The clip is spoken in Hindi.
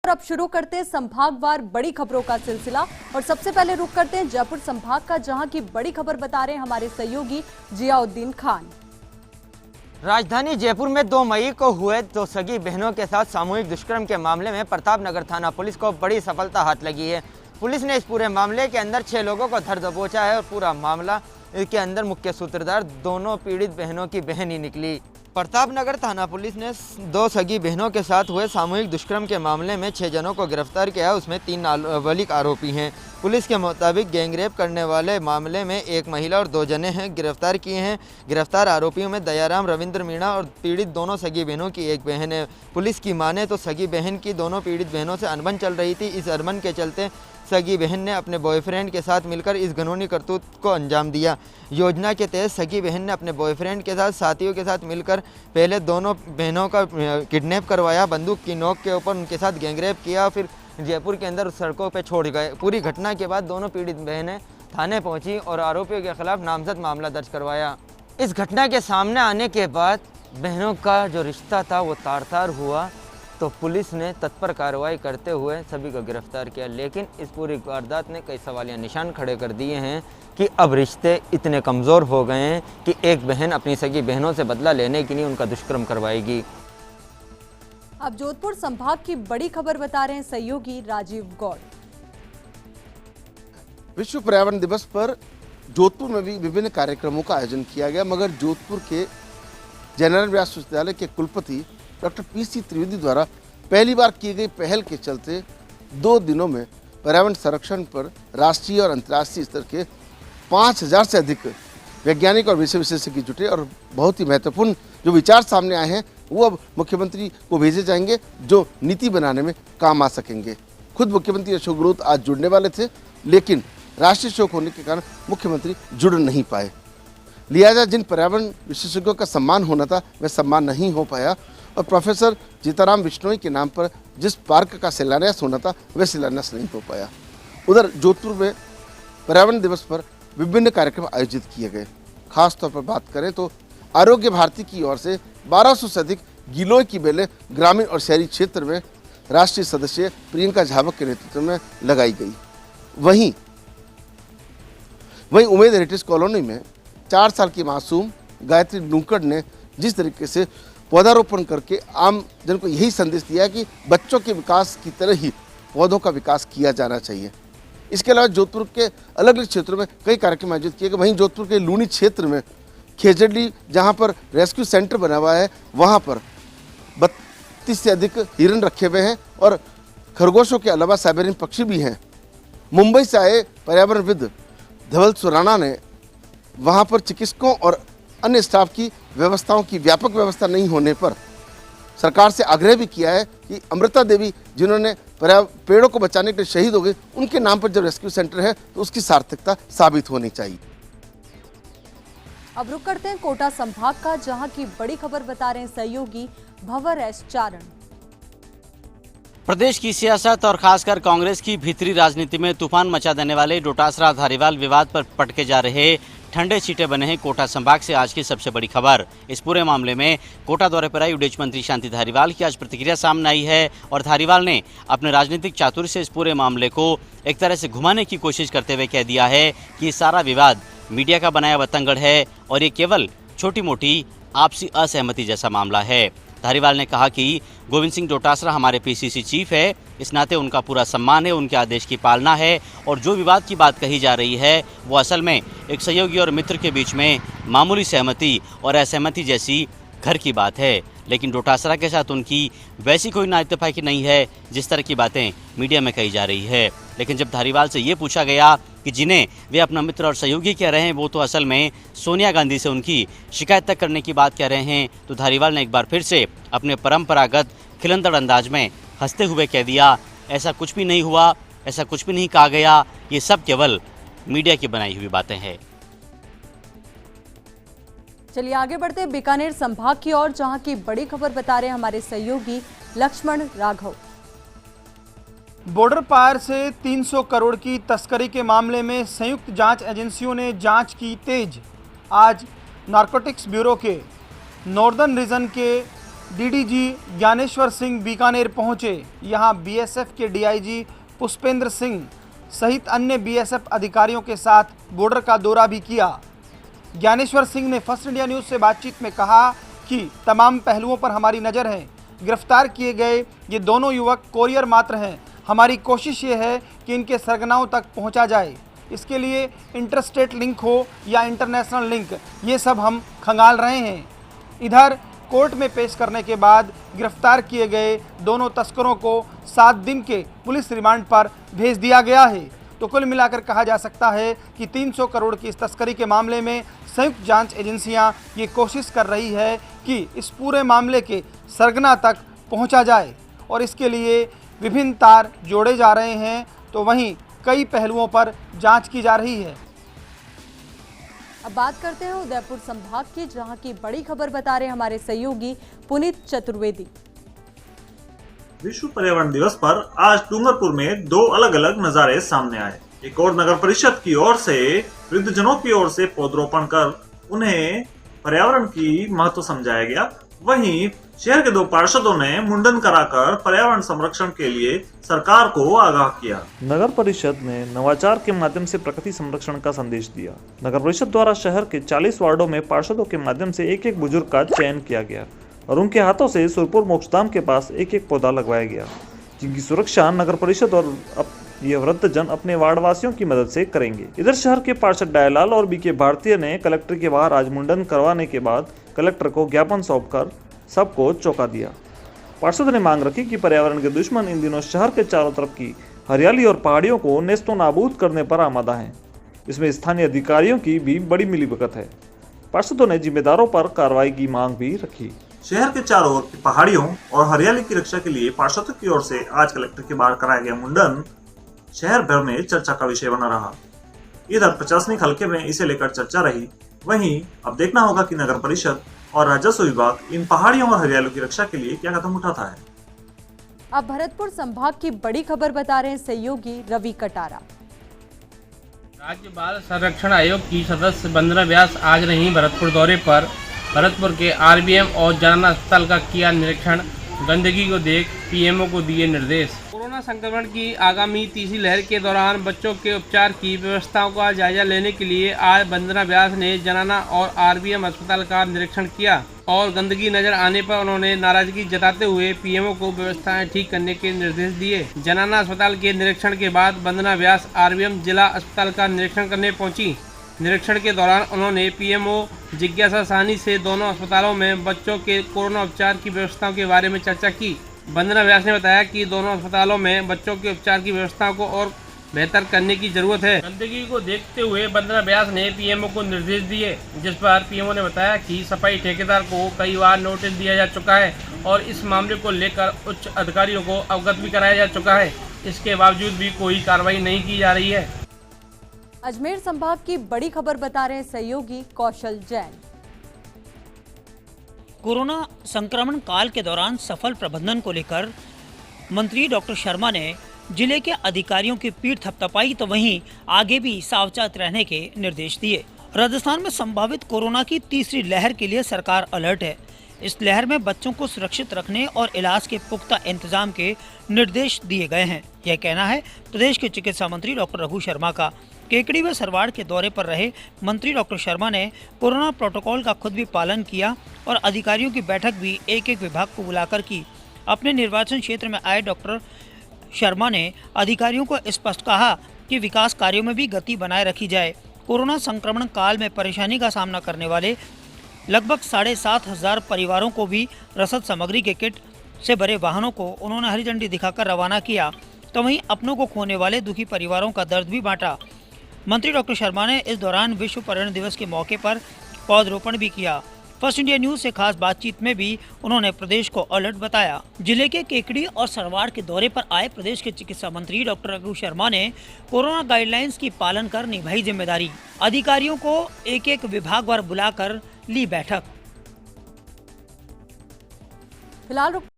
और अब शुरू करते हैं संभागवार बड़ी खबरों का सिलसिला और सबसे पहले रुक करते हैं जयपुर संभाग का, जहां की बड़ी खबर बता रहे हैं हमारे सहयोगी जियाउद्दीन खान। राजधानी जयपुर में 2 मई को हुए 2 सगी बहनों के साथ सामूहिक दुष्कर्म के मामले में प्रतापनगर थाना पुलिस को बड़ी सफलता हाथ लगी है। पुलिस ने इस पूरे मामले के अंदर 6 लोगों को धर दबोचा है और पूरा मामला के अंदर मुख्य सूत्रधार दोनों पीड़ित बहनों की बहन ही निकली। प्रतापनगर थाना पुलिस ने 2 सगी बहनों के साथ हुए सामूहिक दुष्कर्म के मामले में 6 जनों को गिरफ्तार किया। उसमें 3 नाबालिग आरोपी हैं। पुलिस के मुताबिक गैंगरेप करने वाले मामले में 1 महिला और 2 जने हैं गिरफ्तार किए हैं। गिरफ्तार आरोपियों में दयाराम, रविंद्र मीणा और पीड़ित दोनों सगी बहनों की एक बहन है। पुलिस की माने तो सगी बहन की दोनों पीड़ित बहनों से अनबन चल रही थी। इस अनबन के चलते सगी बहन ने अपने बॉयफ्रेंड के साथ मिलकर इस घिनौनी करतूत को अंजाम दिया। योजना के तहत सगी बहन ने अपने बॉयफ्रेंड के साथ साथियों के साथ मिलकर पहले दोनों बहनों का किडनैप करवाया, बंदूक की नोक के ऊपर उनके साथ गैंगरेप किया, फिर जयपुर के अंदर सड़कों पर छोड़ गए। पूरी घटना के बाद दोनों पीड़ित बहनें थाने पहुंची और आरोपियों के खिलाफ नामजद मामला दर्ज करवाया। इस घटना के सामने आने के बाद बहनों का जो रिश्ता था वो तार-तार हुआ, तो पुलिस ने तत्पर कार्रवाई करते हुए सभी को गिरफ्तार किया। लेकिन इस पूरी वारदात ने कई सवालिया निशान खड़े कर दिए हैं कि अब रिश्ते इतने कमज़ोर हो गए हैं कि एक बहन अपनी सगी बहनों से बदला लेने के लिए उनका दुष्कर्म करवाएगी। अब जोधपुर संभाग की बड़ी खबर बता रहे हैं सहयोगी राजीव गौड़। विश्व पर्यावरण दिवस पर जोधपुर में भी विभिन्न कार्यक्रमों का आयोजन किया गया, मगर जोधपुर के जयनारायण व्यास विश्वविद्यालय के कुलपति डॉक्टर पीसी त्रिवेदी द्वारा पहली बार की गई पहल के चलते 2 दिनों में पर्यावरण संरक्षण पर राष्ट्रीय और अंतर्राष्ट्रीय स्तर के 5000 से अधिक वैज्ञानिक और विषय विशेषज्ञ जुटे और बहुत ही महत्वपूर्ण जो विचार सामने आए हैं वो अब मुख्यमंत्री को भेजे जाएंगे, जो नीति बनाने में काम आ सकेंगे। खुद मुख्यमंत्री अशोक गहलोत आज जुड़ने वाले थे, लेकिन राष्ट्रीय शोक होने के कारण मुख्यमंत्री जुड़ नहीं पाए। लिहाजा जिन पर्यावरण विशेषज्ञों का सम्मान होना था वह सम्मान नहीं हो पाया और प्रोफेसर जीताराम बिश्नोई के नाम पर जिस पार्क का शिलान्यास होना था वह शिलान्यास नहीं हो पाया। उधर जोधपुर में पर्यावरण दिवस पर विभिन्न कार्यक्रम आयोजित किए गए। खास तौर पर बात करें तो आरोग्य भारती की ओर से 1200 से अधिक गिलोय की बेलें ग्रामीण और शहरी क्षेत्र में राष्ट्रीय सदस्य प्रियंका झावक के नेतृत्व में लगाई गई। वहीं उमेद हेरिटेज कॉलोनी में 4 साल की मासूम गायत्री लूकड़ ने जिस तरीके से पौधारोपण करके आम जन को यही संदेश दिया कि बच्चों के विकास की तरह ही पौधों का विकास किया जाना चाहिए। इसके अलावा जोधपुर के अलग अलग क्षेत्रों में कई कार्यक्रम आयोजित किए गए। वहीं जोधपुर के लूनी क्षेत्र में खेजड़ी, जहां पर रेस्क्यू सेंटर बना हुआ है, वहां पर 32 से अधिक हिरण रखे हुए हैं और खरगोशों के अलावा साइबेरियन पक्षी भी हैं। मुंबई से आए पर्यावरणविद धवल सुराणा ने वहां पर चिकित्सकों और अन्य स्टाफ की व्यवस्थाओं की व्यापक व्यवस्था नहीं होने पर सरकार से आग्रह भी किया है कि अमृता देवी जिन्होंने पेड़ों को बचाने के लिए शहीद हो गए, उनके नाम पर जब रेस्क्यू सेंटर है तो उसकी सार्थकता साबित होनी चाहिए। अब रुक करते हैं कोटा संभाग का, जहां की बड़ी खबर बता रहे हैं सहयोगी भंवर एस चारण। प्रदेश की सियासत और खासकर कांग्रेस की भीतरी राजनीति में तूफान मचा देने वाले डोटासरा धारीवाल विवाद पर पटके जा रहे ठंडे छींटे बने हैं कोटा संभाग से आज की सबसे बड़ी खबर। इस पूरे मामले में कोटा दौरे पर आई उद्योग मंत्री शांति धारीवाल की आज प्रतिक्रिया सामने आई है और धारीवाल ने अपने राजनीतिक चातुर्य से इस पूरे मामले को एक तरह से घुमाने की कोशिश करते हुए कह दिया है कि सारा विवाद मीडिया का बनाया बतंगड़ है और ये केवल छोटी मोटी आपसी असहमति जैसा मामला है। धारीवाल ने कहा कि गोविंद सिंह डोटासरा हमारे पीसीसी चीफ है, इस नाते उनका पूरा सम्मान है, उनके आदेश की पालना है और जो विवाद की बात कही जा रही है वो असल में एक सहयोगी और मित्र के बीच में मामूली सहमति और असहमति जैसी घर की बात है। लेकिन डोटासरा के साथ उनकी वैसी कोई नाइतफाकी नहीं है जिस तरह की बातें मीडिया में कही जा रही है। लेकिन जब धारीवाल से ये पूछा गया कि जिन्हें वे अपना मित्र और सहयोगी कह रहे हैं वो तो असल में सोनिया गांधी से उनकी शिकायत तक करने की बात कह रहे हैं, तो धारीवाल ने एक बार फिर से अपने परंपरागत खिलंदड़ अंदाज में हंसते हुए कह दिया, ऐसा कुछ भी नहीं हुआ, ऐसा कुछ भी नहीं कहा गया, ये सब केवल मीडिया की बनाई हुई बातें हैं। चलिए आगे बढ़ते हैं बीकानेर संभाग की ओर, जहां की बड़ी खबर बता रहे हैं हमारे सहयोगी लक्ष्मण राघव। बॉर्डर पार से 300 करोड़ की तस्करी के मामले में संयुक्त जांच एजेंसियों ने जांच की तेज। आज नारकोटिक्स ब्यूरो के नॉर्दर्न रीजन के डीडीजी ज्ञानेश्वर सिंह बीकानेर पहुंचे। यहां बीएसएफ के डीआईजी पुष्पेंद्र सिंह सहित अन्य बीएसएफ अधिकारियों के साथ बॉर्डर का दौरा भी किया। ज्ञानेश्वर सिंह ने फर्स्ट इंडिया न्यूज़ से बातचीत में कहा कि तमाम पहलुओं पर हमारी नज़र है। गिरफ्तार किए गए ये दोनों युवक कोरियर मात्र हैं। हमारी कोशिश ये है कि इनके सरगनाओं तक पहुंचा जाए। इसके लिए इंटरस्टेट लिंक हो या इंटरनेशनल लिंक, ये सब हम खंगाल रहे हैं। इधर कोर्ट में पेश करने के बाद गिरफ्तार किए गए दोनों तस्करों को 7 दिन के पुलिस रिमांड पर भेज दिया गया है। तो कुल मिलाकर कहा जा सकता है कि 300 करोड़ की इस तस्करी के मामले में संयुक्त जांच एजेंसियां ये कोशिश कर रही है कि इस पूरे मामले के सरगना तक पहुंचा जाए और इसके लिए विभिन्न तार जोड़े जा रहे हैं। तो वहीं कई पहलुओं पर जांच की जा रही है। अब बात करते हैं उदयपुर संभाग की, जहां की बड़ी खबर बता रहे हमारे सहयोगी पुनीत चतुर्वेदी। विश्व पर्यावरण दिवस पर आज डूंगरपुर में 2 अलग अलग नजारे सामने आए। एक और नगर परिषद की ओर से वृद्धजनों की ओर से पौधरोपण कर उन्हें पर्यावरण की महत्व समझाया गया। वहीं शहर के 2 पार्षदों ने मुंडन कराकर पर्यावरण संरक्षण के लिए सरकार को आगाह किया। नगर परिषद ने नवाचार के माध्यम से प्रकृति संरक्षण का संदेश दिया। नगर परिषद द्वारा शहर के 40 वार्डों में पार्षदों के माध्यम से एक बुजुर्ग का चयन किया गया और उनके हाथों से सुरपुर मोक्षधाम के पास एक पौधा लगवाया गया, जिनकी सुरक्षा नगर परिषद और ये वृद्धजन अपने वार्डवासियों की मदद से करेंगे। इधर शहर के पार्षद डायलाल और बीके भारतीय ने कलेक्टर के बाहर आज मुंडन करवाने के बाद कलेक्टर को ज्ञापन सौंपकर सबको चौंका दिया। पार्षद ने मांग रखी कि पर्यावरण के दुश्मन इन दिनों शहर के चारों तरफ की हरियाली और पहाड़ियों को नेस्तो नाबूद करने पर आमादा हैं। इसमें स्थानीय अधिकारियों की भी बड़ी मिलीभगत है। पार्षदों ने जिम्मेदारों पर कार्रवाई की मांग भी रखी। शहर के चारों ओर की पहाड़ियों और हरियाली की रक्षा के लिए पार्षदों की ओर से आज कलेक्टर के बाहर कराया गया मुंडन शहर भर में चर्चा का विषय बना रहा। इधर प्रशासनिक हलके में इसे लेकर चर्चा रही। वहीं अब देखना होगा कि नगर परिषद और राजस्व विभाग इन पहाड़ियों और हरियाली की रक्षा के लिए क्या कदम उठाता है। अब भरतपुर संभाग की बड़ी खबर बता रहे हैं सहयोगी रवि कटारा। राज्य बाल संरक्षण आयोग की सदस्य वंदना व्यास आज रही भरतपुर दौरे पर। भरतपुर के आरबीएम और जनाना अस्पताल का किया निरीक्षण। गंदगी को देख पीएमओ को दिए निर्देश। कोरोना संक्रमण की आगामी तीसरी लहर के दौरान बच्चों के उपचार की व्यवस्थाओं का जायजा लेने के लिए आज वंदना व्यास ने जनाना और आरबीएम अस्पताल का निरीक्षण किया और गंदगी नजर आने पर उन्होंने नाराजगी जताते हुए पीएमओ को व्यवस्थाएं ठीक करने के निर्देश दिए। जनाना अस्पताल के निरीक्षण के बाद वंदना व्यास आरबीएम जिला अस्पताल का निरीक्षण करने पहुंची। निरीक्षण के दौरान उन्होंने पीएमओ जिज्ञासा साहनी से दोनों अस्पतालों में बच्चों के कोरोना उपचार की व्यवस्थाओं के बारे में चर्चा की। वंदना व्यास ने बताया कि दोनों अस्पतालों में बच्चों के उपचार की व्यवस्थाओं को और बेहतर करने की जरूरत है। गंदगी को देखते हुए वंदना व्यास ने पीएमओ को निर्देश दिए, जिस पर पीएमओ ने बताया कि सफाई ठेकेदार को कई बार नोटिस दिया जा चुका है और इस मामले को लेकर उच्च अधिकारियों को अवगत भी कराया जा चुका है। इसके बावजूद भी कोई कार्रवाई नहीं की जा रही है। अजमेर संभाग की बड़ी खबर बता रहे हैं सहयोगी कौशल जैन। कोरोना संक्रमण काल के दौरान सफल प्रबंधन को लेकर मंत्री डॉक्टर शर्मा ने जिले के अधिकारियों की पीठ थपथपाई, तो वहीं आगे भी सावधान रहने के निर्देश दिए। राजस्थान में संभावित कोरोना की तीसरी लहर के लिए सरकार अलर्ट है। इस लहर में बच्चों को सुरक्षित रखने और इलाज के पुख्ता इंतजाम के निर्देश दिए गए हैं। यह कहना है प्रदेश के चिकित्सा मंत्री डॉक्टर रघु शर्मा का। केकड़ी व सरवाड़ के दौरे पर रहे मंत्री डॉक्टर शर्मा ने कोरोना प्रोटोकॉल का खुद भी पालन किया और अधिकारियों की बैठक भी एक विभाग को बुलाकर की। अपने निर्वाचन क्षेत्र में आए डॉक्टर शर्मा ने अधिकारियों को स्पष्ट कहा कि विकास कार्यों में भी गति बनाए रखी जाए। कोरोना संक्रमण काल में परेशानी का सामना करने वाले लगभग 7,500 परिवारों को भी रसद सामग्री के किट से भरे वाहनों को उन्होंने हरी झंडी दिखाकर रवाना किया। तो वहीं अपनों को खोने वाले दुखी परिवारों का दर्द भी बांटा। मंत्री डॉक्टर शर्मा ने इस दौरान विश्व पर्यावरण दिवस के मौके पर पौधरोपण भी किया। फर्स्ट इंडिया न्यूज से खास बातचीत में भी उन्होंने प्रदेश को अलर्ट बताया। जिले के केकड़ी और सरवाड़ के दौरे पर आए प्रदेश के चिकित्सा मंत्री डॉक्टर रघु शर्मा ने कोरोना गाइडलाइंस की पालन कर निभाई जिम्मेदारी। अधिकारियों को एक विभागवार बुलाकर ली बैठक। फिलहाल